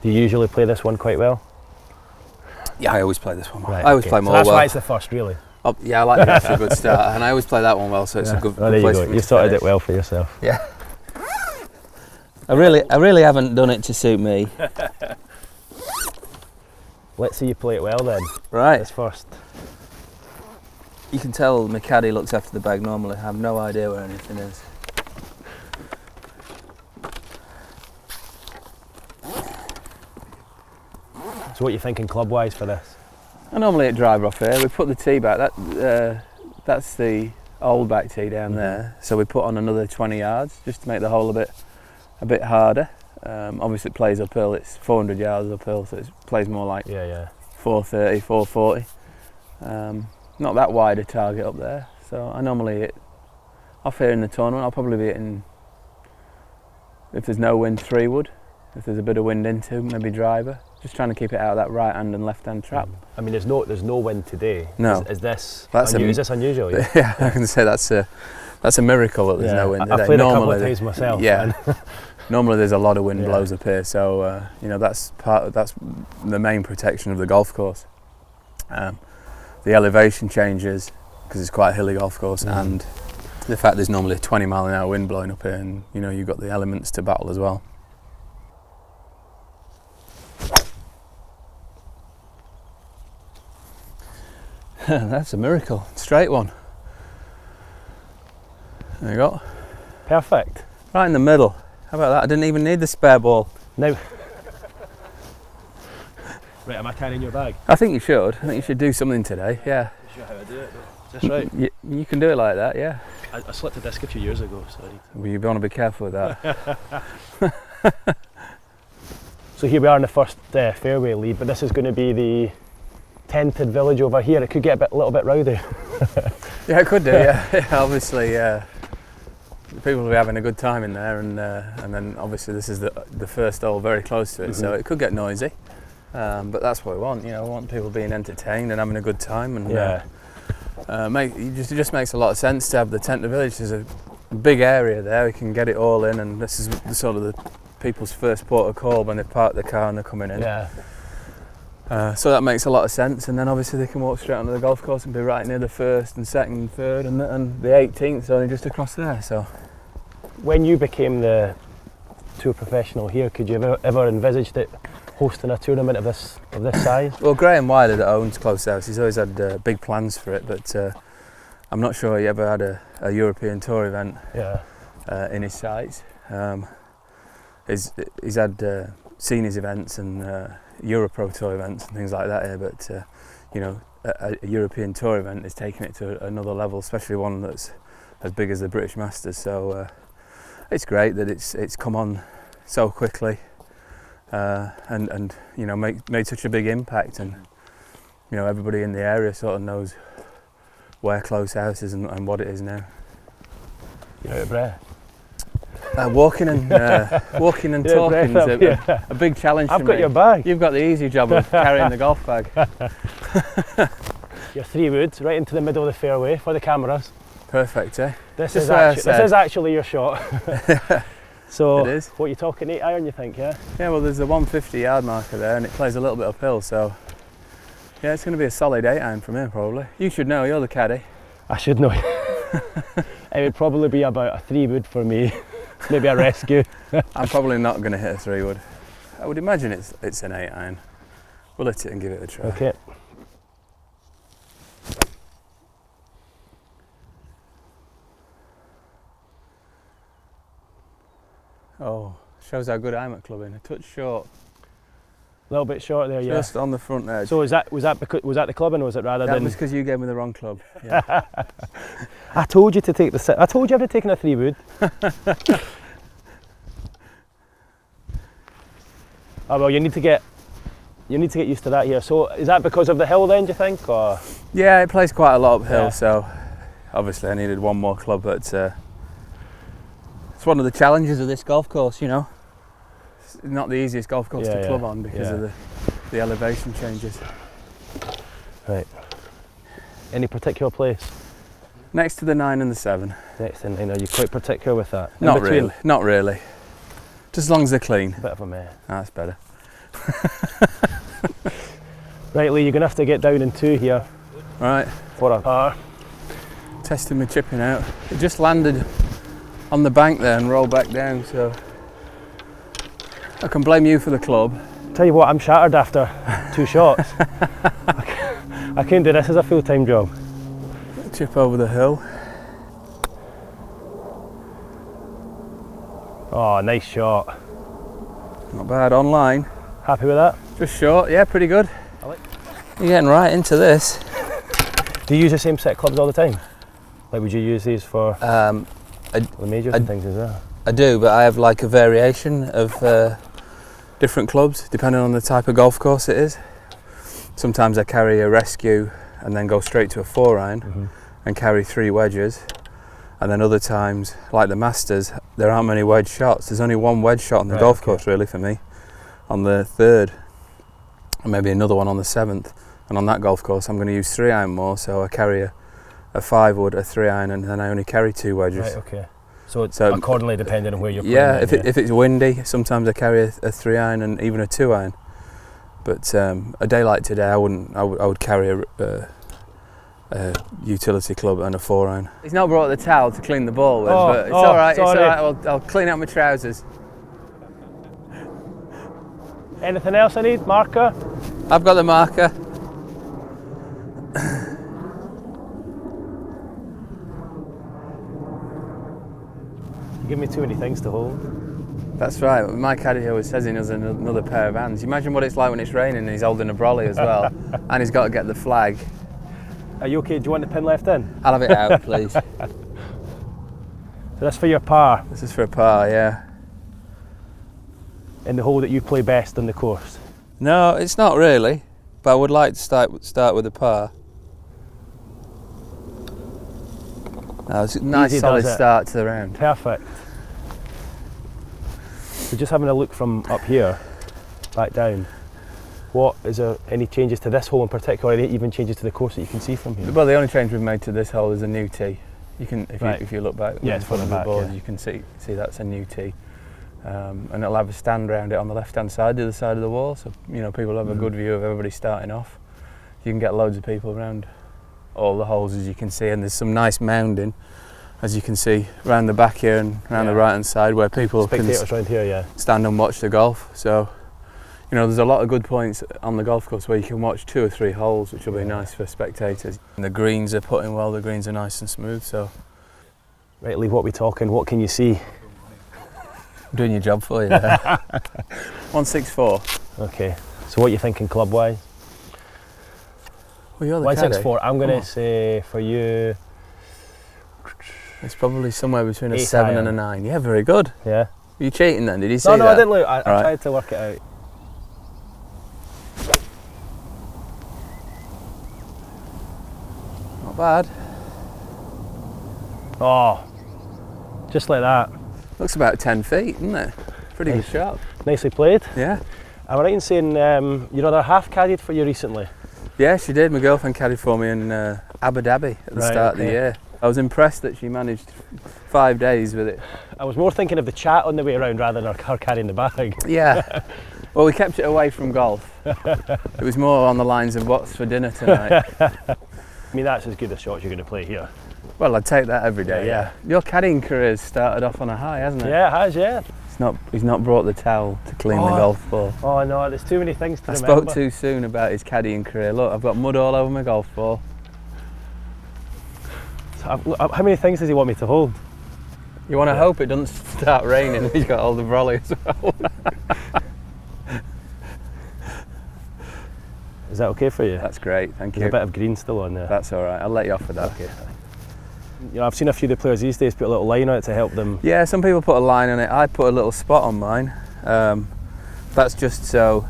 Do you usually play this one quite well? Yeah, I always play this one well. Right, I always play so more that's well. why it's the first, really. Oh, yeah, I like that for a good start, and I always play that one well, so it's a good Oh, there place you for go. me You to sorted finish. it well for yourself. Yeah. I really haven't done it to suit me. Let's see you play it well then. Right. This first. You can tell my caddy looks after the bag normally. I have no idea where anything is. So what are you thinking club-wise for this? I normally hit driver off here. We put the tee back. That's the old back tee down there. So we put on another 20 yards just to make the hole a bit harder. Obviously it plays uphill. It's 400 yards uphill, so it plays more like 430, 440. Not that wide a target up there. So I normally hit off here in the tournament. I'll probably be hitting, if there's no wind, 3 wood. If there's a bit of wind into, maybe driver. Just trying to keep it out of that right hand and left hand trap. I mean, there's no wind today. No. Is this Is this unusual? Yeah, yeah, I can say that's a miracle that there's no wind today. I've played a couple of times myself. Yeah. Normally there's a lot of wind Yeah. blows up here, so that's the main protection of the golf course. The elevation changes because it's quite a hilly golf course, and the fact there's normally a 20-mile-an-hour wind blowing up here, and you've got the elements to battle as well. That's a miracle. Straight one. There you go. Perfect. Right in the middle. How about that? I didn't even need the spare ball. Now, right, am I carrying your bag? I think you should. I think you should do something today. Yeah. Sure how I do it though. Is this right? You can do it like that. Yeah. I slipped a disc a few years ago, so. Well, you want to be careful with that. So here we are in the first fairway lead, but this is going to be the tented village over here. It could get a little bit rowdy. Yeah, it could do. Yeah. Obviously, people will be having a good time in there, and then obviously this is the first hole very close to it, so it could get noisy. But that's what we want. We want people being entertained and having a good time, and it just makes a lot of sense to have the tented village. There's a big area there. We can get it all in, and this is sort of the people's first port of call when they park the car and they're coming in. Yeah. So that makes a lot of sense, and then obviously they can walk straight onto the golf course and be right near the first and second and third, and the 18th is only just across there. So, when you became the tour professional here, could you ever envisaged it hosting a tournament of this size? Well, Graham Wilder, that owns Close House, he's always had big plans for it, but I'm not sure he ever had a European Tour event in his sights. He's had seniors events and Europro Tour events and things like that here, but a European Tour event is taking it to another level, especially one that's as big as the British Masters. So it's great that it's come on so quickly and made such a big impact, and everybody in the area sort of knows where Close House is and what it is now. You're out of breath. Walking and talking is a big challenge for me. I've got your bag. You've got the easy job of carrying the golf bag. Your 3 woods right into the middle of the fairway for the cameras. Perfect, eh? This is actually your shot. So it is. What are you talking, 8 iron you think, yeah? Yeah, well there's a 150 yard marker there and it plays a little bit uphill, so yeah, it's going to be a solid 8 iron from here probably. You should know, you're the caddy. I should know. It would probably be about a 3 wood for me. Maybe a rescue. I'm probably not going to hit a 3 wood. I would imagine it's an 8 iron. We'll hit it and give it a try. Okay. Oh, shows how good I'm at clubbing. A touch short. A little bit short there, yeah. Just on the front edge. So was that the clubbing, or was it rather than? That was because you gave me the wrong club. Yeah. I told you to take the set. I told you I'd have taken a 3 wood. Oh well, you need to get used to that here. So is that because of the hill then, do you think, or? Yeah, it plays quite a lot uphill, so obviously I needed one more club, but it's one of the challenges of this golf course, It's not the easiest golf course to club on because of the elevation changes. Right. Any particular place? Next to the 9 and the 7. Next to the 9, are you quite particular with that? Not really. Just as long as they're clean. A bit of a mess. That's better. Right, Lee, you're going to have to get down in 2 here. Right. For a par. Testing my chipping out. It just landed on the bank there and rolled back down, so I can blame you for the club. Tell you what, I'm shattered after 2 shots. I can't do this as a full-time job. Chip over the hill. Oh, nice shot. Not bad, online. Happy with that? Just short, yeah, pretty good. I like. You're getting right into this. Do you use the same set of clubs all the time? Like, would you use these for the majors and things as well? I do, but I have like a variation of different clubs depending on the type of golf course it is. Sometimes I carry a rescue and then go straight to a 4-iron and carry 3 wedges. And then other times, like the Masters, there aren't many wedge shots. There's only 1 wedge shot on the golf course really for me, on the 3rd, and maybe another one on the 7th. And on that golf course I'm going to use 3-iron more, so I carry a 5-wood, a 3-iron, and then I only carry 2 wedges. Right, okay. So it's accordingly depending on where you're playing. Yeah, if it's windy, sometimes I carry a 3-iron and even a 2-iron. But a day like today, I would carry a utility club and a 4-iron. He's not brought the towel to clean the ball with, but it's all right. Sorry. It's all right. I'll clean out my trousers. Anything else I need? Marker? I've got the marker. You give me too many things to hold. That's right. My caddy always says he knows another pair of hands. Imagine what it's like when it's raining and he's holding a brolly as well, and he's got to get the flag. Are you okay? Do you want the pin left in? I'll have it out, please. So that's for your par. This is for a par, yeah. In the hole that you play best on the course. No, it's not really, but I would like to start with a par. That was a nice solid start to the round. Perfect. So just having a look from up here, back down, is there any changes to this hole in particular, or any even changes to the course that you can see from here? Well, the only change we've made to this hole is a new tee. You can, if you look back, it's front of the back, board, you can see that's a new tee, and it'll have a stand around it on the left-hand side, the other side of the wall, so people have a good view of everybody starting off. You can get loads of people around all the holes, as you can see, and there's some nice mounding, as you can see, around the back here and around the right-hand side, where people can around here, stand and watch the golf. So, there's a lot of good points on the golf course where you can watch 2 or 3 holes, which will be nice for spectators. And the greens are putting well, the greens are nice and smooth, so. Right, Lee, what are we talking? What can you see? I'm doing your job for you there. 164. Okay, so what are you thinking club-wise? Well, you're the 164, I'm going to say for you... It's probably somewhere between a 7 and a 9. Yeah, very good. Yeah. Were you cheating then? Did you see that? No, I didn't look. I tried to work it out. Not bad. Oh, just like that. Looks about 10 feet, doesn't it? Pretty good shot. Nicely played. Yeah. Am I right in saying your other half caddied for you recently? Yeah, she did. My girlfriend caddied for me in Abu Dhabi at the start of the year. I was impressed that she managed 5 days with it. I was more thinking of the chat on the way around rather than her carrying the bag. Yeah. Well, we kept it away from golf. It was more on the lines of what's for dinner tonight. I mean, that's as good a shot you're going to play here. Well, I'd take that every day, yeah. Your caddying career's started off on a high, hasn't it? Yeah, it has, yeah. He's not brought the towel to clean the golf ball. Oh no, there's too many things to remember. I spoke too soon about his caddying career. Look, I've got mud all over my golf ball. So how many things does he want me to hold? You want to hope it doesn't start raining and he's got all the brolly as well. Is that okay for you? That's great, thank you. There's a bit of green still on there. That's all right, I'll let you off with that. Okay. I've seen a few of the players these days put a little line on it to help them. Yeah, some people put a line on it. I put a little spot on mine. That's just so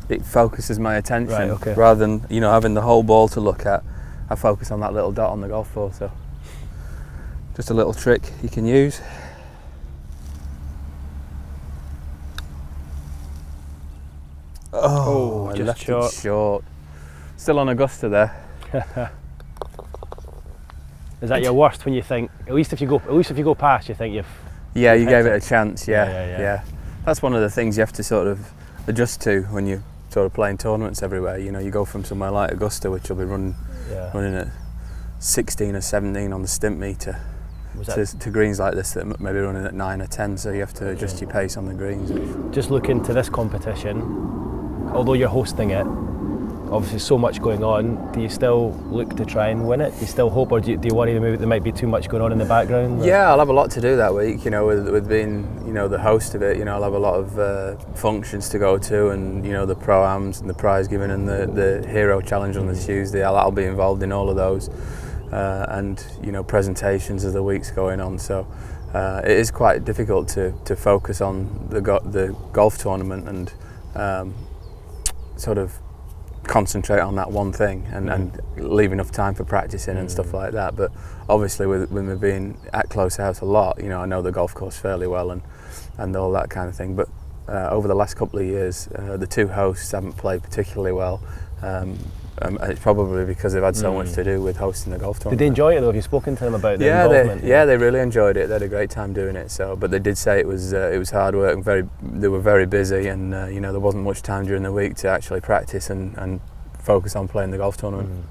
it focuses my attention, rather than having the whole ball to look at. I focus on that little dot on the golf ball. So just a little trick you can use. Oh, I left it short. Still on Augusta there. Is that your worst when you think, at least if you go past, you think you've... Yeah, you gave it a chance, yeah. That's one of the things you have to sort of adjust to when you're sort of playing tournaments everywhere. You know, you go from somewhere like Augusta, which will be running at 16 or 17 on the stimp meter, to greens like this that maybe running at 9 or 10. So you have to adjust your pace on the greens. Just look into this competition, although you're hosting it. Obviously, so much going on. Do you still look to try and win it? Do you still hope, or do you worry that there might be too much going on in the background? Or? Yeah, I'll have a lot to do that week. You know, with being the host of it. You know, I'll have a lot of functions to go to, and the pro-ams and the prize giving and the hero challenge on the Tuesday. I'll be involved in all of those, and presentations as the week's going on. So it is quite difficult to focus on the golf tournament and sort of concentrate on that one thing and leave enough time for practicing and stuff like that. But obviously with me being at Close House a lot, I know the golf course fairly well and all that kind of thing. But over the last couple of years, the two hosts haven't played particularly well. It's probably because they've had so much to do with hosting the golf tournament. Did they enjoy it though? Have you spoken to them about the involvement? They really enjoyed it. They had a great time doing it. So, but they did say it was hard work and they were very busy, and there wasn't much time during the week to actually practice and focus on playing the golf tournament.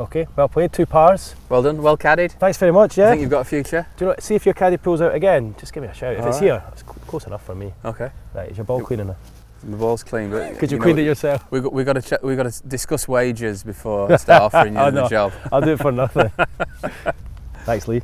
Okay, well played, 2 pars. Well done, well caddied. Thanks very much. Yeah. I think you've got a future. Do you know? See if your caddy pulls out again. Just give me a shout. If it's here, it's close enough for me. Okay. Right, is your ball clean enough? The ball's clean, but could you clean it yourself? We got to discuss wages before I start offering you the job. I'll do it for nothing. Thanks, Lee.